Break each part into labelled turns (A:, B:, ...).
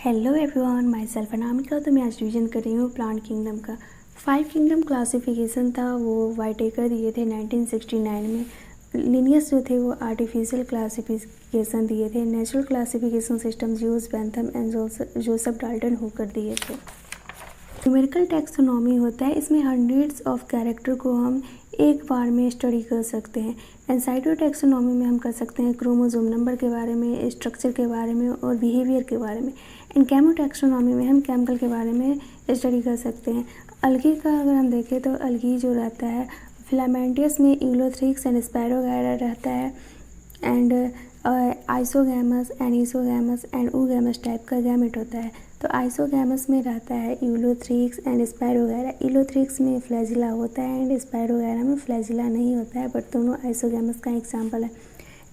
A: Hello everyone, my self Anamika. तो मैं आज रिवीजन कर रही हूँ प्लांट किंगडम का। 5 किंगडम क्लासिफिकेशन था, वो वाइटेकर दिए थे 1969 में। लिनियस जो थे वो आर्टिफिशियल क्लासिफिकेशन दिए थे। Natural classification system use Bentham and Joseph Dalton होकर दिए थे। न्यूमेरिकल टैक्सोनॉमी होता है, इसमें हंड्रेड्स ऑफ कैरेक्टर को हम एक बार में स्टडी कर सकते हैं। एनसाइटो टैक्सोनॉमी में हम कर सकते हैं क्रोमोसोम नंबर के बारे में, स्ट्रक्चर के बारे में और बिहेवियर के बारे में। एंड केमो टैक्सोनॉमी में हम केमिकल के बारे में स्टडी कर सकते हैं। अलगी का अगर हम देखें तो अलगी जो रहता है फिलामेंटियस में यूलोथ्रिक्स एंड स्पायरोगायरा रहता है। And isogamous, anisogamous and oogamous type का गैमेट होता है। तो आइसोगैमस में रहता है यूलोथ्रिक्स एंड स्पायरोगायरा। यूलोथ्रिक्स में फ्लैजिला होता है एंड स्पायरोगायरा में फ्लैजिला नहीं होता है, बट दोनों आइसोगैमस का एग्जाम्पल है।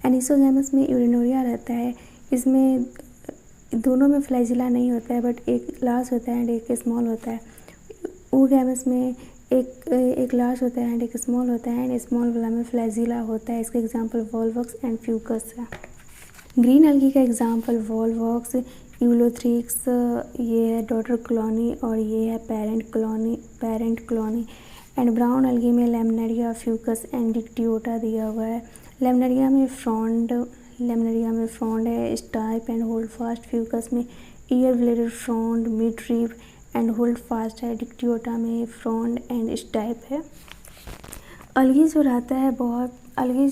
A: एनिसोगैमस में यूरिनोरिया रहता है, इसमें दोनों में फ्लैजिला नहीं होता है, बट एक लार्ज होता है एंड एक स्मॉल होता है। ऊगैमस में एक लार्ज होता है एंड एक स्मॉल होता है एंड स्मॉल वाला में फ्लैजिला होता है। इसका एग्जांपल वॉलवॉक्स एंड फ्यूकस है। ग्रीन अलगी का एग्जांपल वॉलवॉक्स, यूलोथ्रिक्स, ये है डॉटर कॉलोनी और ये है पेरेंट कॉलोनी। एंड ब्राउन अलगी में लेमनेरिया, फ्यूकस एंड डिक्टियोटा दिया हुआ है। लेमनेरिया में फ्रॉन्ड है, stipe and hold fast. Fucus में air bladder frond, mid rib and hold fast है। डिक्टियोटा में फ्रॉन्ड एंड स्टाइप है। अलगी जो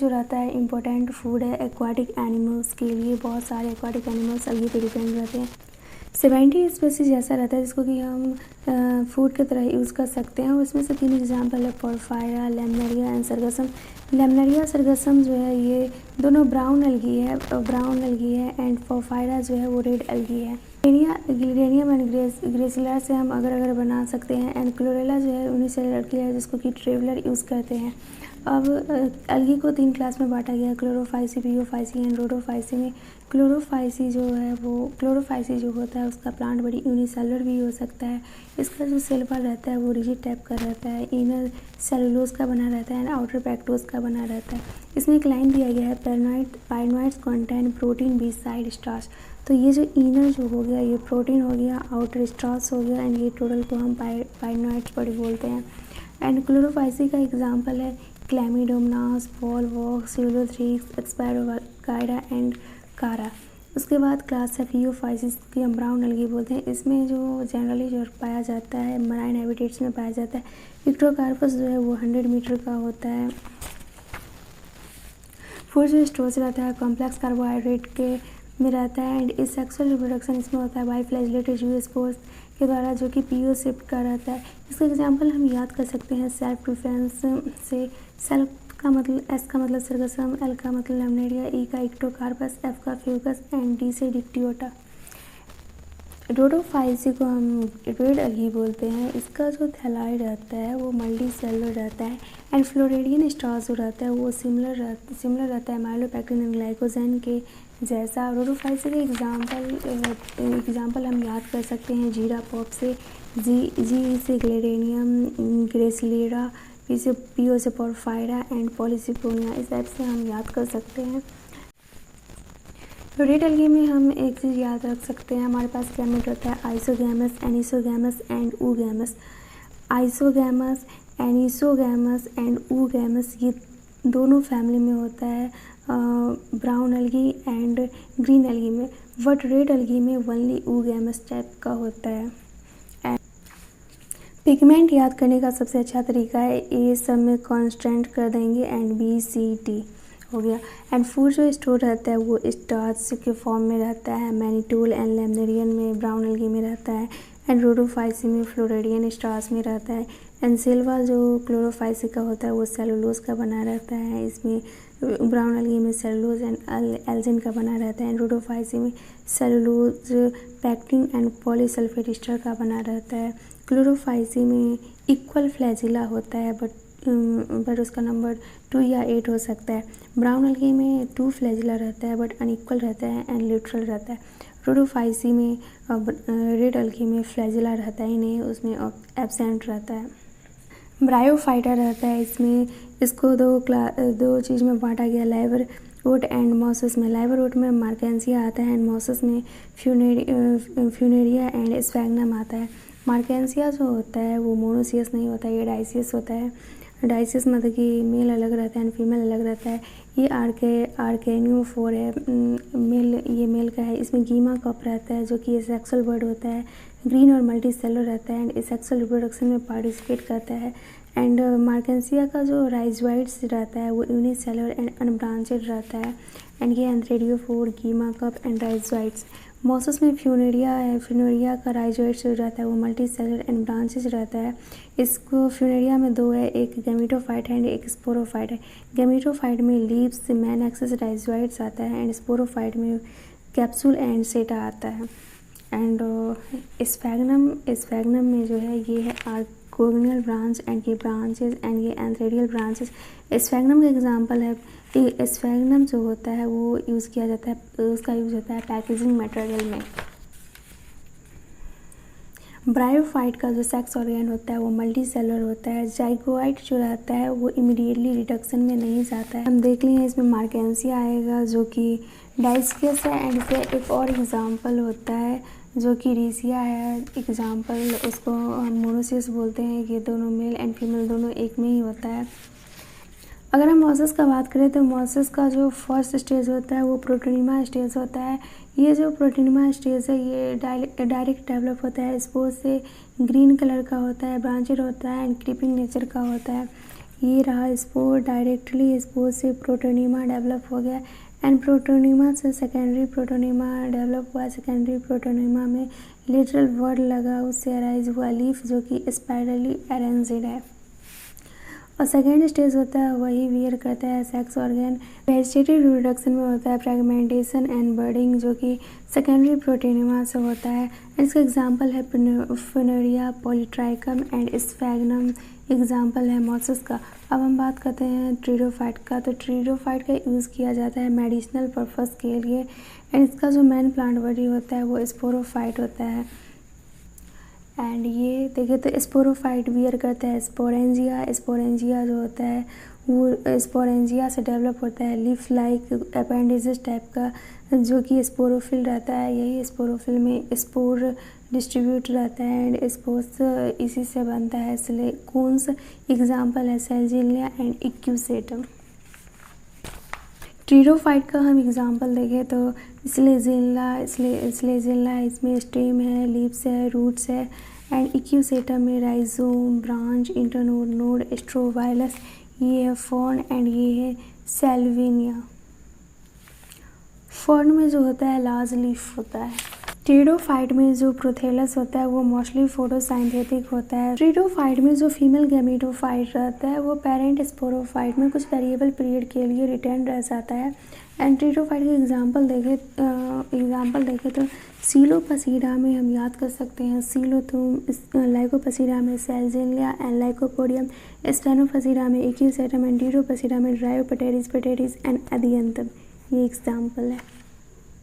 A: रहता है इम्पोर्टेंट फूड है एक्वाटिक एनिमल्स के लिए। बहुत सारे एक्वाटिक एनिमल्स अलगी पे डिपेंड रहते हैं। 70 स्पेसीज ऐसा रहता है जिसको कि हम फूड की तरह यूज़ कर सकते हैं। उसमें से 3 एग्जांपल है पोरफायरा, लेमनेरिया एंड सरगसम। लेमनेरिया सरगसम जो है ये दोनों ब्राउन अलगी है एंड पोरफायरा जो है वो रेड अलगी है। गिलेरियम एंड ग्रेसिला से हम अगर बना सकते हैं। एंड क्लोरेला जो है यूनिसेलुलर अलगी है जिसको कि ट्रेवलर यूज़ करते हैं। अब अलगी को 3 क्लास में बांटा गया है, क्लोरोफाइसी, पियोफाइसी एंड रोडोफाइसी में। क्लोरोफाइसी जो होता है उसका प्लांट बड़ी यूनिसेलुलर भी हो सकता है। इसका जो सेल वॉल रहता है वो रिजिड टाइप का रहता है, इनर सेलुलोज का बना रहता है एंड आउटर पैक्टोज का बना रहता है। इसमें एक लाइन दिया गया है, पाइनोइड्स कंटेन प्रोटीन बिसाइड स्टार्च। तो ये जो इनर जो हो गया ये प्रोटीन हो गया, आउटर स्टार्च हो गया एंड ये टोटल को हम पाइनोइड्स बड़ी बोलते हैं। एंड क्लोरोफाइसी का एग्जाम्पल है क्लैमिडोमोनास, वॉलवॉक्स, यूलोथ्रिक्स, स्पायरोगायरा एंड कारा। उसके बाद क्लास है फियोफाइसिस की हम ब्राउन अलगी बोलते हैं। इसमें जो जनरली जो पाया जाता है मराइन हैबिटेट्स में पाया जाता है। इक्टोकार्पस जो है वो 100 मीटर का होता है। फूड जो स्टोरेज रहता है कॉम्प्लेक्स कार्बोहाइड्रेट के में रहता है एंड इस सेक्सुअल रिप्रोडक्शन इसमें होता है बाइफ्लैजिलेटेड यूस्पोर्स के द्वारा जो कि पीओ शिफ्ट का रहता है। इसका एग्जांपल हम याद कर सकते हैं सेल्फ डिफेंस से। सेल्फ का मतलब एस का मतलब सरगसम, एल का मतलब लेमनेरिया, ई का इक्टोकार्पस, एफ का फ्यूकस एंड डी से डिक्टियोटा। रोडोफाइसी को हम रेड अलगी बोलते हैं। इसका जो थैलाइड रहता है वो मल्टी सेलुलर रहता है एंड फ्लोरेडियन स्टार्च जो रहता है वो सिमिलर रहता है माइलोपैक्टिन एंड ग्लाइकोजेन के जैसा। रोडोफाइसी के एग्जाम्पल हम याद कर सकते हैं जीरा पॉप से, जी से ग्लेडेनियम, ग्रेसिलेरा, पीओ से पोरफायरा एंड पॉलीसिपोनिया। इस टाइप से हम याद कर सकते हैं। रेड अलगी में हम एक चीज़ याद रख सकते हैं, हमारे पास गैमेट होता है isogamous, anisogamous and oogamous. Isogamous, anisogamous and oogamous ये दोनों फैमिली में होता है brown algae and green algae में। बट रेड अलगी में ओनली ऊगैमस टाइप का होता है। पिगमेंट याद करने का सबसे अच्छा तरीका है ए सब में कांस्टेंट कर देंगे एंड बी सी टी हो गया। एंड फूड जो स्टोर रहता है वो स्टार्च के फॉर्म में रहता है। मैनीटोल एंड लेमनेरियन में ब्राउन अलगी में रहता है एंड रोडोफाइसी में फ्लोरेडियन स्टार्च में रहता है। एंड सिल्वा जो क्लोरोफाइसी का होता है वो सेलुलोज का बना रहता है। इसमें ब्राउन अलगी में सेलुलोज एंड एल्जिन का बना रहता है एंड रोडोफाइसी में cellulose, pectin and polysulphate ester का बना रहता है। क्लोरोफाइसी में इक्वल फ्लैजिला होता है बट उसका नंबर 2 या 8 हो सकता है। ब्राउन अलगी में 2 फ्लैजिला रहता है बट अनइक्वल रहता है एंड न्यूट्रल रहता है। रोडोफाइसी में रेड अलगी में फ्लैजिला रहता ही नहीं, उसमें एब्सेंट रहता है। ब्रायोफाइटा रहता है, इसमें इसको दो चीज़ में बांटा गया, लाइवर रूट एंड मॉसेस में लाइव रूट में मार्केंसिया आता है एंड मॉसेस में फ्यूनेरिया एंड स्फैग्नम आता है। मार्केंसिया जो होता है वो मोनोसियस नहीं होता है, ये डाइसियस होता है। डाइसियस मतलब कि मेल अलग रहता है एंड फीमेल अलग रहता है। ये आर्केनियोफोर है, ये मेल का है। इसमें गीमा कप रहता है जो कि एसेक्सुअल बर्ड होता है, ग्रीन और मल्टी सेलर रहता है एंड एसेक्सुअल रिप्रोडक्शन में पार्टिसिपेट करता है। एंड मार्केंसिया का जो राइजोइड्स रहता है वो यूनिसेलर एंड अनब्रांचेड रहता है एंड ये एंथ्रेडियोफोर, गीमा कप एंड राइजोइड्स। मॉसेस में फ्यूनेरिया है, फ्यूनेरिया का राइजोइड्स रहता है वो मल्टी सेलर एंड ब्रांचेज रहता है। इसको फ्यूनेरिया में दो है, एक गैमेटोफाइट है एंड एक स्पोरोफाइट है। गैमेटोफाइट में लीव्स, मैन एक्सेस राइजोइड्स आता है एंड स्पोरोफाइट में कैप्सूल एंड सेटा आता है। एंड स्फैग्नम में जो है ये है आर्कोगोनल ब्रांच एंड ये ब्रांचेस एंड ये एंथ्रेडियल ब्रांचेस। स्फैग्नम का एग्जांपल है, स्फैग्नम जो होता है वो यूज़ किया जाता है, उसका यूज़ होता है पैकेजिंग मटेरियल में। ब्रायोफाइट का जो सेक्स ऑर्गन होता है वो मल्टी सेलर होता है। जाइगोइट जो रहता है वो इमीडिएटली रिडक्शन में नहीं जाता है। हम देख लिए इसमें मार्केंसिया आएगा जो कि डाइसियस है एंड इससे एक और एग्जांपल होता है जो कि रीसिया है एग्जांपल, उसको हम मोनोसियस बोलते हैं। ये दोनों मेल एंड फीमेल दोनों एक में ही होता है। अगर हम मॉसेस का बात करें तो मॉसेस का जो फर्स्ट स्टेज होता है वो प्रोटोनिमा स्टेज होता है। ये जो प्रोटोनिमा स्टेज है ये डायरेक्ट डेवलप होता है, स्पोर से ग्रीन कलर का होता है, ब्रांचेड होता है एंड क्रीपिंग नेचर का होता है। ये रहा स्पोर, डायरेक्टली स्पोर से प्रोटोनिमा डेवलप हो गया एंड प्रोटोनिमा से सेकेंडरी प्रोटोनिमा डेवलप हुआ। सेकेंडरी प्रोटोनिमा में लिटरल वर्ड लगा, उससे अराइज हुआ लीफ जो कि स्पाइरली अरेंज्ड है। और सेकेंड स्टेज होता है वही वियर करता है सेक्स ऑर्गन। वेजिटेटिव रिप्रोडक्शन में होता है फ्रेगमेंटेशन एंड बर्डिंग जो कि सेकेंडरी प्रोटोनिमा से होता है। इसका एग्जांपल है Funaria, Polytrichum and sphagnum example है मॉसेस का। अब हम बात करते हैं ट्रीडोफाइट का। तो ट्रीडोफाइट का यूज़ किया जाता है मेडिसिनल पर्पस के लिए एंड इसका जो मेन प्लांट बॉडी होता है वो स्पोरोफाइट होता है। एंड ये देखें तो स्पोरोफाइट वियर करता है स्पोरेंजिया। स्पोरेंजिया जो होता है वो स्पोरेंजिया से डेवलप होता है लीफ लाइक अपेंडिजेस टाइप का जो कि स्पोरोफिल रहता है। यही स्पोरोफिल में स्पोर डिस्ट्रीब्यूट रहता है एंड स्पोर्स इसी से बनता है। सिलिकॉन्स एग्जांपल है सेल्जिलिया एंड इक्यूसेटम। ट्रीडोफाइट का हम एग्जांपल देखें तो स्लेजिला इसमें स्टेम है, लीव्स है, रूट्स है एंड इक्यूसेटम में राइजोम, ब्रांच, इंटरनोड, नोड, स्ट्रोवाइलस, ये है फॉर्न एंड ये है सेल्विनिया। फॉर्न में जो होता है लार्ज लीफ होता है। ट्रीडोफाइट में जो प्रोथेलस होता है वो मोस्टली फोटोसिंथेटिक होता है। ट्रीडोफाइट में जो फीमेल गैमेटोफाइट रहता है वो पेरेंट स्पोरोफाइट में कुछ वेरिएबल पीरियड के लिए रिटेन रह जाता है। एंड ट्रीडोफाइट के एग्जांपल देखें तो सीलोपसीडा में हम याद कर सकते हैं सीलोथूम, लाइकोपसीडा में सेल्जिलिया एंड लाइकोपोडियम, स्टेनोपसीडा में इक्यूसेटम एंड ड्यूरोपसीडा में ड्रायोपटेरिस एंड एडियंथम। ये एग्जांपल है।